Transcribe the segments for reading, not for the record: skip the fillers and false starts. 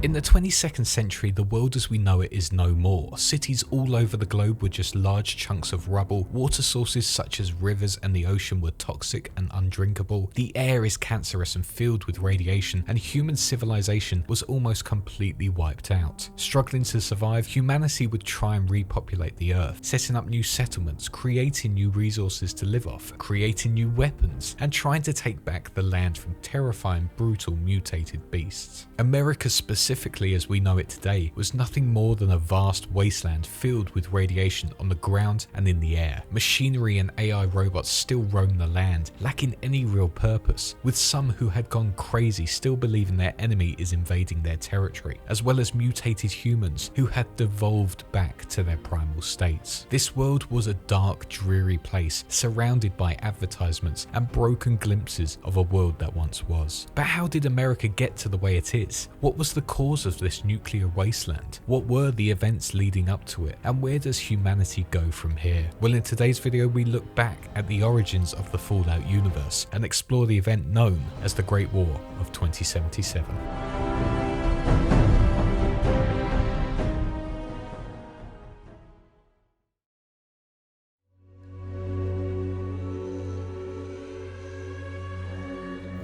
In the 22nd century, the world as we know it is no more. Cities all over the globe were just large chunks of rubble. Water sources such as rivers and the ocean were toxic and undrinkable. The air is cancerous and filled with radiation, and human civilization was almost completely wiped out. Struggling to survive, humanity would try and repopulate the earth, setting up new settlements, creating new resources to live off, creating new weapons, and trying to take back the land from terrifying, brutal, mutated beasts. America specifically as we know it today was nothing more than a vast wasteland filled with radiation on the ground and in the air. Machinery and AI robots still roam the land, lacking any real purpose, with some who had gone crazy still believing their enemy is invading their territory, as well as mutated humans who had devolved back to their primal states. This world was a dark, dreary place, surrounded by advertisements and broken glimpses of a world that once was. But how did America get to the way it is? What was the cause of this nuclear wasteland? What were the events leading up to it? And where does humanity go from here? Well, in today's video, we look back at the origins of the Fallout universe and explore the event known as the Great War of 2077.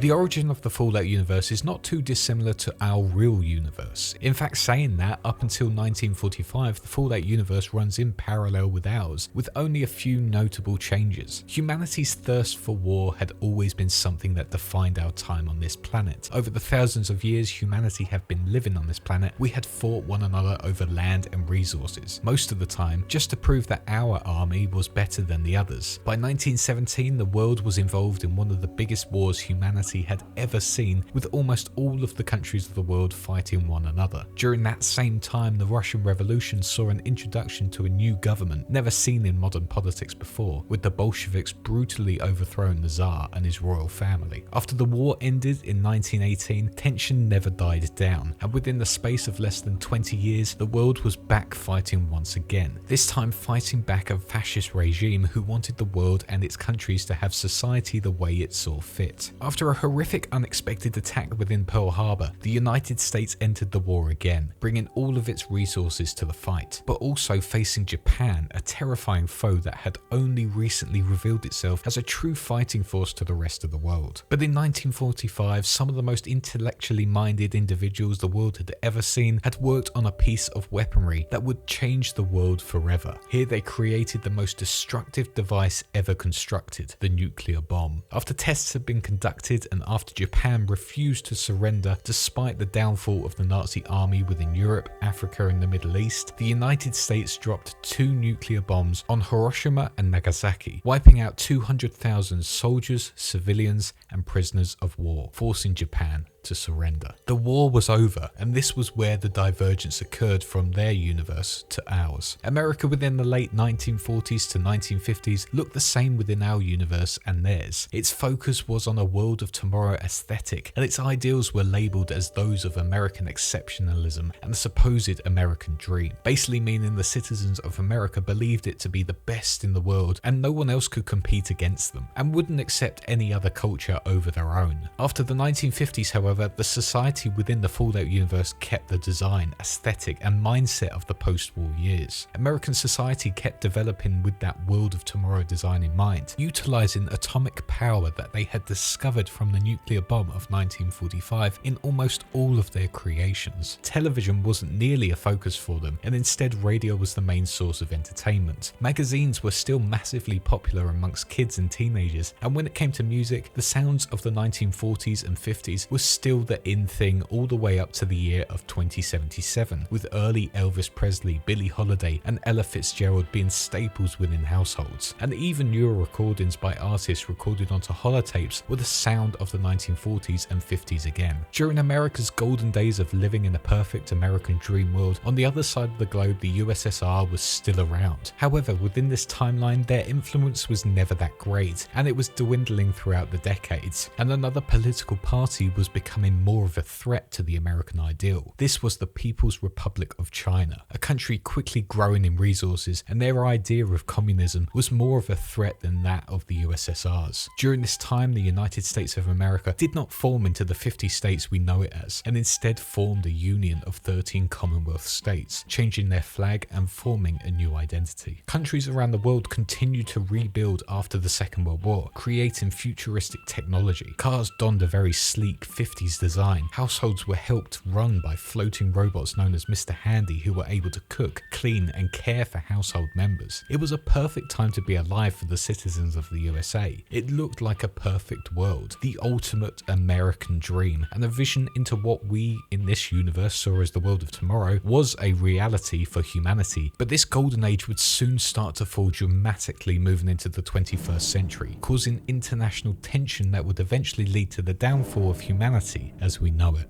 The origin of the Fallout universe is not too dissimilar to our real universe. In fact, saying that, up until 1945, the Fallout universe runs in parallel with ours, with only a few notable changes. Humanity's thirst for war had always been something that defined our time on this planet. Over the thousands of years humanity have been living on this planet, we had fought one another over land and resources, most of the time just to prove that our army was better than the others. By 1917, the world was involved in one of the biggest wars humanity had ever seen, with almost all of the countries of the world fighting one another. During that same time, the Russian Revolution saw an introduction to a new government never seen in modern politics before, with the Bolsheviks brutally overthrowing the Tsar and his royal family. After the war ended in 1918, tension never died down, and within the space of less than 20 years, the world was back fighting once again, this time fighting back a fascist regime who wanted the world and its countries to have society the way it saw fit. After a horrific unexpected attack within Pearl Harbor, the United States entered the war again, bringing all of its resources to the fight, but also facing Japan, a terrifying foe that had only recently revealed itself as a true fighting force to the rest of the world. But in 1945, some of the most intellectually minded individuals the world had ever seen had worked on a piece of weaponry that would change the world forever. Here they created the most destructive device ever constructed, the nuclear bomb. After tests had been conducted and after Japan refused to surrender despite the downfall of the Nazi army within Europe, Africa and the Middle East, the United States dropped 2 nuclear bombs on Hiroshima and Nagasaki, wiping out 200,000 soldiers, civilians and prisoners of war, forcing Japan to surrender. The war was over, and this was where the divergence occurred from their universe to ours. America within the late 1940s to 1950s looked the same within our universe and theirs. Its focus was on a world of tomorrow aesthetic, and its ideals were labelled as those of American exceptionalism and the supposed American dream, basically meaning the citizens of America believed it to be the best in the world and no one else could compete against them, and wouldn't accept any other culture over their own. After the 1950s, however, the society within the Fallout universe kept the design, aesthetic and mindset of the post-war years. American society kept developing with that world of tomorrow design in mind, utilising atomic power that they had discovered from the nuclear bomb of 1945 in almost all of their creations. Television wasn't nearly a focus for them, and instead radio was the main source of entertainment. Magazines were still massively popular amongst kids and teenagers, and when it came to music, the sounds of the 1940s and 50s was still the in thing all the way up to the year of 2077, with early Elvis Presley, Billie Holiday and Ella Fitzgerald being staples within households, and even newer recordings by artists recorded onto holotapes were the sound of the 1940s and 50s again. During America's golden days of living in a perfect American dream world, on the other side of the globe the USSR was still around. However, within this timeline their influence was never that great, and it was dwindling throughout the decades, and another political party was becoming becoming more of a threat to the American ideal. This was the People's Republic of China, a country quickly growing in resources, and their idea of communism was more of a threat than that of the USSR's. During this time, the United States of America did not form into the 50 states we know it as, and instead formed a union of 13 Commonwealth states, changing their flag and forming a new identity. Countries around the world continued to rebuild after the Second World War, creating futuristic technology. Cars donned a very sleek 50s design. Households were helped run by floating robots known as Mr. Handy, who were able to cook, clean, and care for household members. It was a perfect time to be alive for the citizens of the USA. It looked like a perfect world, the ultimate American dream, and a vision into what we in this universe saw as the world of tomorrow was a reality for humanity. But this golden age would soon start to fall dramatically moving into the 21st century, causing international tension that would eventually lead to the downfall of humanity as we know it.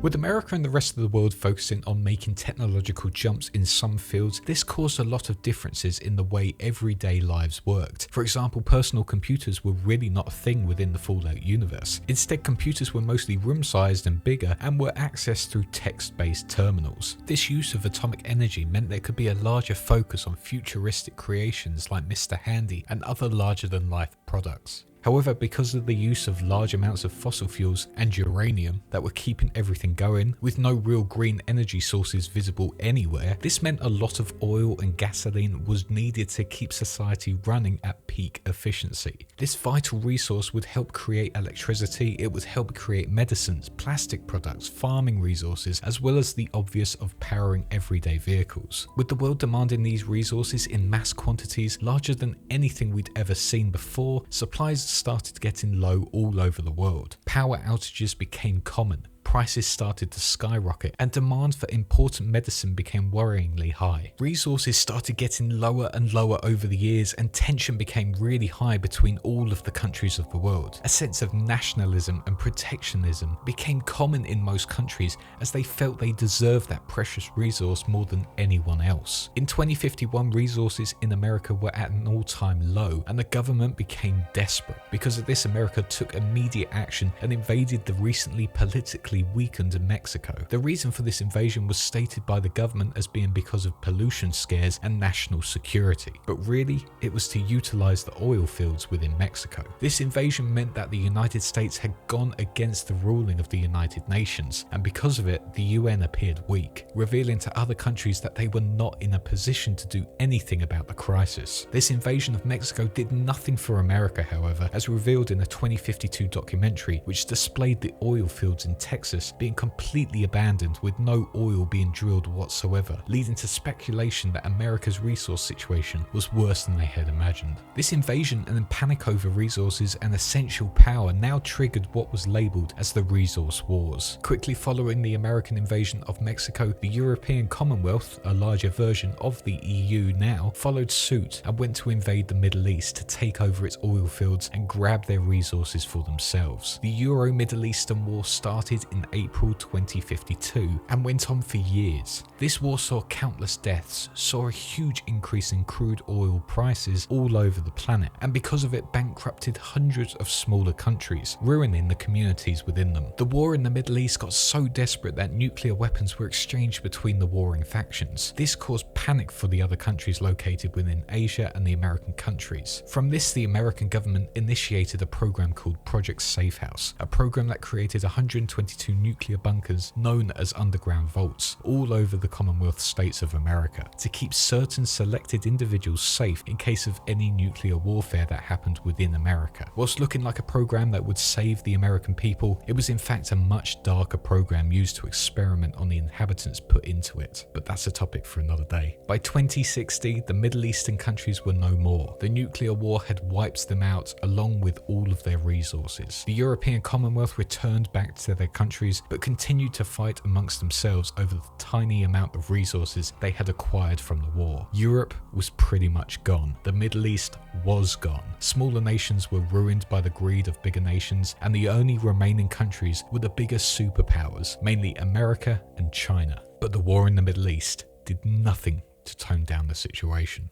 With America and the rest of the world focusing on making technological jumps in some fields, this caused a lot of differences in the way everyday lives worked. For example, personal computers were really not a thing within the Fallout universe. Instead, computers were mostly room-sized and bigger and were accessed through text-based terminals. This use of atomic energy meant there could be a larger focus on futuristic creations like Mr. Handy and other larger-than-life products. However, because of the use of large amounts of fossil fuels and uranium that were keeping everything going, with no real green energy sources visible anywhere, this meant a lot of oil and gasoline was needed to keep society running at peak efficiency. This vital resource would help create electricity, it would help create medicines, plastic products, farming resources, as well as the obvious of powering everyday vehicles. With the world demanding these resources in mass quantities larger than anything we'd ever seen before, supplies started getting low all over the world. Power outages became common. Prices started to skyrocket and demand for important medicine became worryingly high. Resources started getting lower and lower over the years and tension became really high between all of the countries of the world. A sense of nationalism and protectionism became common in most countries as they felt they deserved that precious resource more than anyone else. In 2051, resources in America were at an all-time low and the government became desperate. Because of this, America took immediate action and invaded the recently politically weakened Mexico. The reason for this invasion was stated by the government as being because of pollution scares and national security, but really it was to utilize the oil fields within Mexico. This invasion meant that the United States had gone against the ruling of the United Nations, and because of it, the UN appeared weak, revealing to other countries that they were not in a position to do anything about the crisis. This invasion of Mexico did nothing for America, however, as revealed in a 2052 documentary which displayed the oil fields in Texas being completely abandoned with no oil being drilled whatsoever, leading to speculation that America's resource situation was worse than they had imagined. This invasion and then panic over resources and essential power now triggered what was labelled as the Resource Wars. Quickly following the American invasion of Mexico, the European Commonwealth, a larger version of the EU now, followed suit and went to invade the Middle East to take over its oil fields and grab their resources for themselves. The Euro-Middle Eastern War started in April 2052 and went on for years. This war saw countless deaths, saw a huge increase in crude oil prices all over the planet, and because of it bankrupted hundreds of smaller countries, ruining the communities within them. The war in the Middle East got so desperate that nuclear weapons were exchanged between the warring factions. This caused panic for the other countries located within Asia and the American countries. From this, the American government initiated a program called Project Safehouse, a program that created 122 nuclear bunkers known as underground vaults all over the Commonwealth states of America to keep certain selected individuals safe in case of any nuclear warfare that happened within America. Whilst looking like a program that would save the American people, it was in fact a much darker program used to experiment on the inhabitants put into it, but that's a topic for another day. By 2060, the Middle Eastern countries were no more. The nuclear war had wiped them out along with all of their resources. The European Commonwealth returned back to their countries but continued to fight amongst themselves over the tiny amount of resources they had acquired from the war. Europe was pretty much gone. The Middle East was gone. Smaller nations were ruined by the greed of bigger nations, and the only remaining countries were the biggest superpowers, mainly America and China. But the war in the Middle East did nothing to tone down the situation.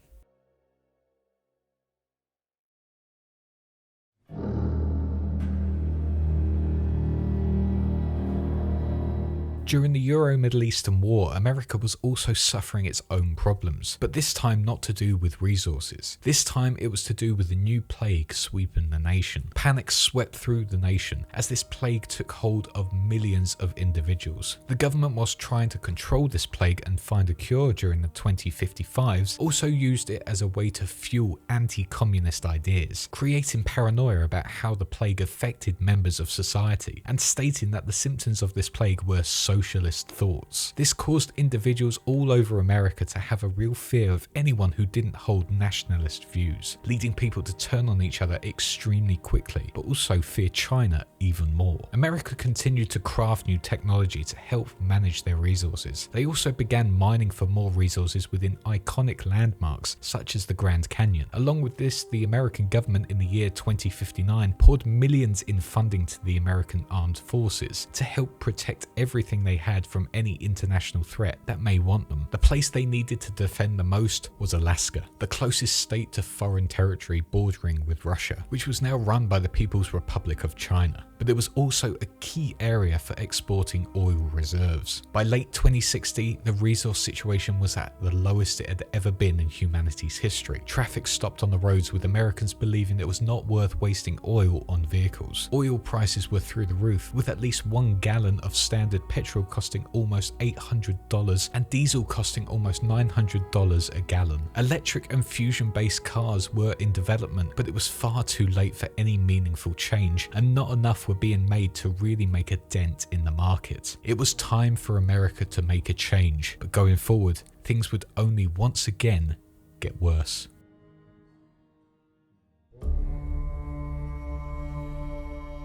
During the Euro-Middle Eastern War, America was also suffering its own problems, but this time not to do with resources. This time it was to do with a new plague sweeping the nation. Panic swept through the nation as this plague took hold of millions of individuals. The government, whilst trying to control this plague and find a cure during the 2055s, also used it as a way to fuel anti-communist ideas, creating paranoia about how the plague affected members of society, and stating that the symptoms of this plague were socialist thoughts. This caused individuals all over America to have a real fear of anyone who didn't hold nationalist views, leading people to turn on each other extremely quickly, but also fear China even more. America continued to craft new technology to help manage their resources. They also began mining for more resources within iconic landmarks such as the Grand Canyon. Along with this, the American government in the year 2059 poured millions in funding to the American armed forces to help protect everything they had from any international threat that may want them. The place they needed to defend the most was Alaska, the closest state to foreign territory bordering with Russia, which was now run by the People's Republic of China. But it was also a key area for exporting oil reserves. By late 2060, the resource situation was at the lowest it had ever been in humanity's history. Traffic stopped on the roads, with Americans believing it was not worth wasting oil on vehicles. Oil prices were through the roof, with at least 1 gallon of standard petrol costing almost $800 and diesel costing almost $900 a gallon. Electric and fusion-based cars were in development, but it was far too late for any meaningful change, and not enough were being made to really make a dent in the market. It was time for America to make a change, but going forward, things would only once again get worse.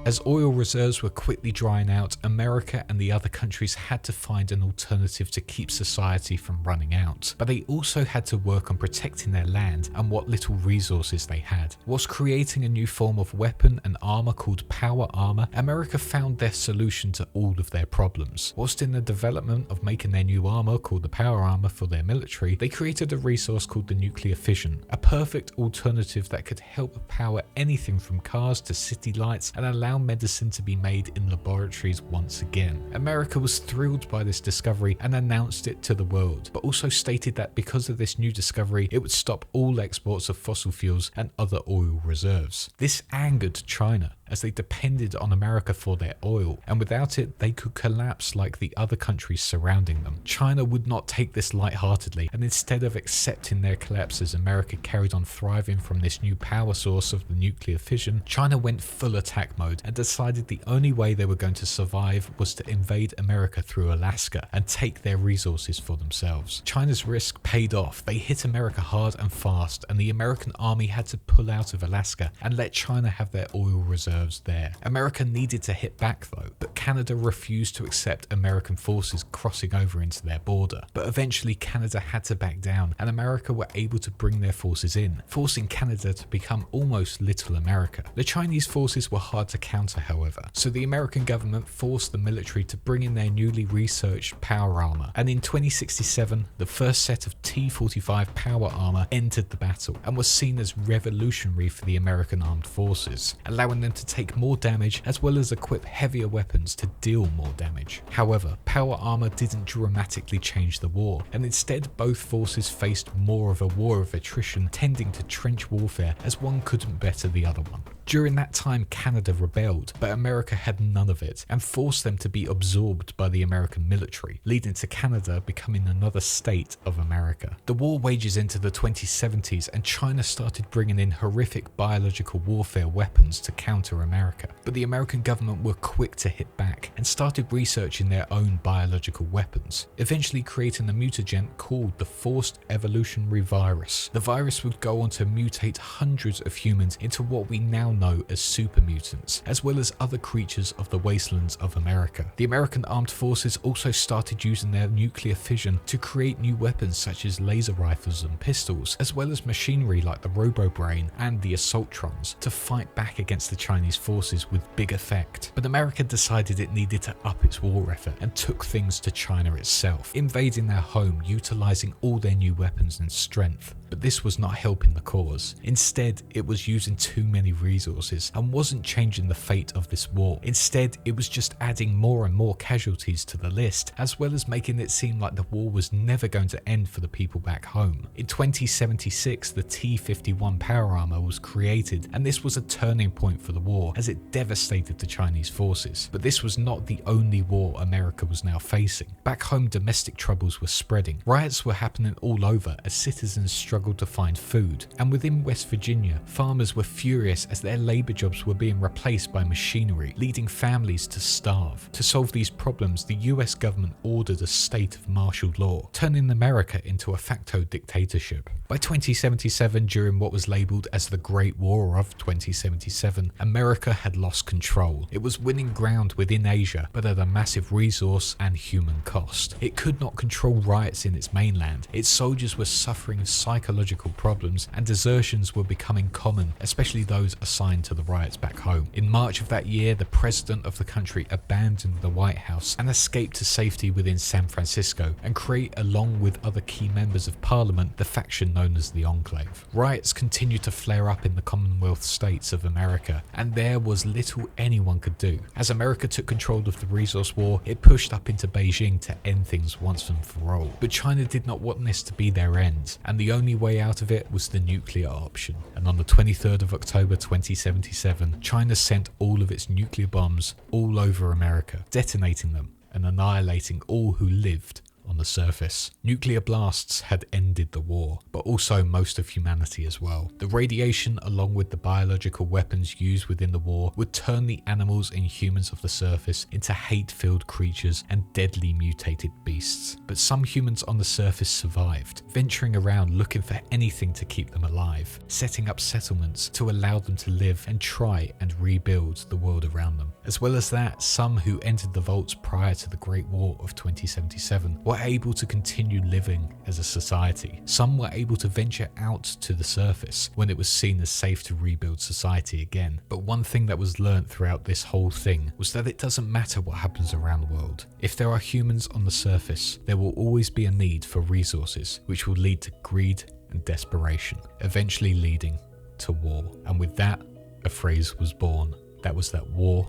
As oil reserves were quickly drying out, America and the other countries had to find an alternative to keep society from running out. But they also had to work on protecting their land and what little resources they had. Whilst creating a new form of weapon and armor called power armor, America found their solution to all of their problems. Whilst in the development of making their new armor called the power armor for their military, they created a resource called the nuclear fission, a perfect alternative that could help power anything from cars to city lights and allow medicine to be made in laboratories once again. America was thrilled by this discovery and announced it to the world, but also stated that because of this new discovery, it would stop all exports of fossil fuels and other oil reserves. This angered China, as they depended on America for their oil, and without it, they could collapse like the other countries surrounding them. China would not take this lightheartedly, and instead of accepting their collapse as America carried on thriving from this new power source of the nuclear fission, China went full attack mode and decided the only way they were going to survive was to invade America through Alaska and take their resources for themselves. China's risk paid off. They hit America hard and fast, and the American army had to pull out of Alaska and let China have their oil reserves there. America needed to hit back though, but Canada refused to accept American forces crossing over into their border. But eventually Canada had to back down, and America were able to bring their forces in, forcing Canada to become almost Little America. The Chinese forces were hard to counter, however, so the American government forced the military to bring in their newly researched power armor, and in 2067 the first set of T-45 power armor entered the battle and was seen as revolutionary for the American armed forces, allowing them to take more damage as well as equip heavier weapons to deal more damage. However, power armor didn't dramatically change the war, and instead both forces faced more of a war of attrition, tending to trench warfare as one couldn't better the other one. During that time, Canada rebelled, but America had none of it and forced them to be absorbed by the American military, leading to Canada becoming another state of America. The war wages into the 2070s, and China started bringing in horrific biological warfare weapons to counter America. But the American government were quick to hit back and started researching their own biological weapons, eventually creating a mutagen called the forced evolutionary virus. The virus would go on to mutate hundreds of humans into what we now know as super mutants, as well as other creatures of the wastelands of America. The American armed forces also started using their nuclear fission to create new weapons such as laser rifles and pistols, as well as machinery like the Robo-Brain and the Assaultrons to fight back against the Chinese forces with big effect. But America decided it needed to up its war effort and took things to China itself, invading their home, utilizing all their new weapons and strength. but this was not helping the cause. Instead, it was using too many resources and wasn't changing the fate of this war. Instead, it was just adding more and more casualties to the list, as well as making it seem like the war was never going to end for the people back home. In 2076, the T-51 power armor was created, and this was a turning point for the war as it devastated the Chinese forces. But this was not the only war America was now facing. Back home, domestic troubles were spreading. Riots were happening all over as citizens struggled to find food. And within West Virginia, farmers were furious as their labor jobs were being replaced by machinery, leading families to starve. To solve these problems, the US government ordered a state of martial law, turning America into a facto dictatorship. By 2077, during what was labelled as the Great War of 2077, America had lost control. It was winning ground within Asia, but at a massive resource and human cost. It could not control riots in its mainland. Its soldiers were suffering psychological problems, and desertions were becoming common, especially those assigned to the riots back home. In March of that year, the president of the country abandoned the White House and escaped to safety within San Francisco and created, along with other key members of parliament, the faction known as the Enclave. Riots continued to flare up in the Commonwealth states of America, and there was little anyone could do. As America took control of the resource war, it pushed up into Beijing to end things once and for all. But China did not want this to be their end, and the only way out of it was the nuclear option. And on the 23rd of October 2077, China sent all of its nuclear bombs all over America, detonating them and annihilating all who lived on the surface. Nuclear blasts had ended the war, but also most of humanity as well. The radiation, along with the biological weapons used within the war, would turn the animals and humans of the surface into hate-filled creatures and deadly mutated beasts. But some humans on the surface survived, venturing around looking for anything to keep them alive, setting up settlements to allow them to live and try and rebuild the world around them. As well as that, some who entered the vaults prior to the Great War of 2077 were able to continue living as a society. Some were able to venture out to the surface when it was seen as safe to rebuild society again. But one thing that was learnt throughout this whole thing was that it doesn't matter what happens around the world. If there are humans on the surface, there will always be a need for resources, which will lead to greed and desperation, eventually leading to war. And with that, a phrase was born. That was that war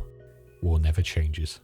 never changes.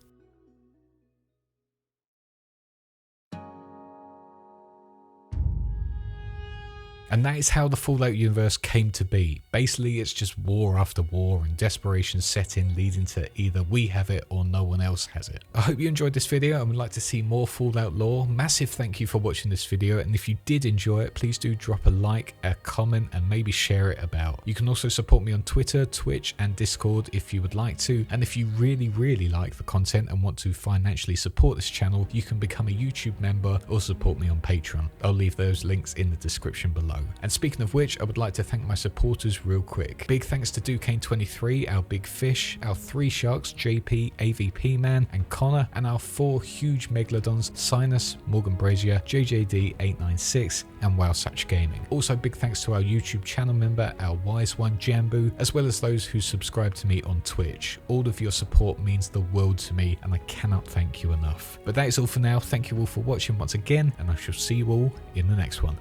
And that is how the Fallout universe came to be. Basically, it's just war after war and desperation set in, leading to either we have it or no one else has it. I hope you enjoyed this video and would like to see more Fallout lore. Massive thank you for watching this video, and if you did enjoy it, please do drop a like, a comment, and maybe share it about. You can also support me on Twitter, Twitch, and Discord if you would like to. And if you really like the content and want to financially support this channel, you can become a YouTube member or support me on Patron. I'll leave those links in the description below. And speaking of which, I would like to thank my supporters real quick. Big thanks to Duquesne23, our big fish, our 3 sharks, JP, AVP Man, and Connor, and our 4 huge megalodons, Sinus, Morgan Brazier, JJD896, and Wowsatch Gaming. Also big thanks to our YouTube channel member, our wise one, Jambu, as well as those who subscribe to me on Twitch. All of your support means the world to me, and I cannot thank you enough. But that is all for now. Thank you all for watching once again, and I shall see you all in the next one.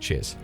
Cheers.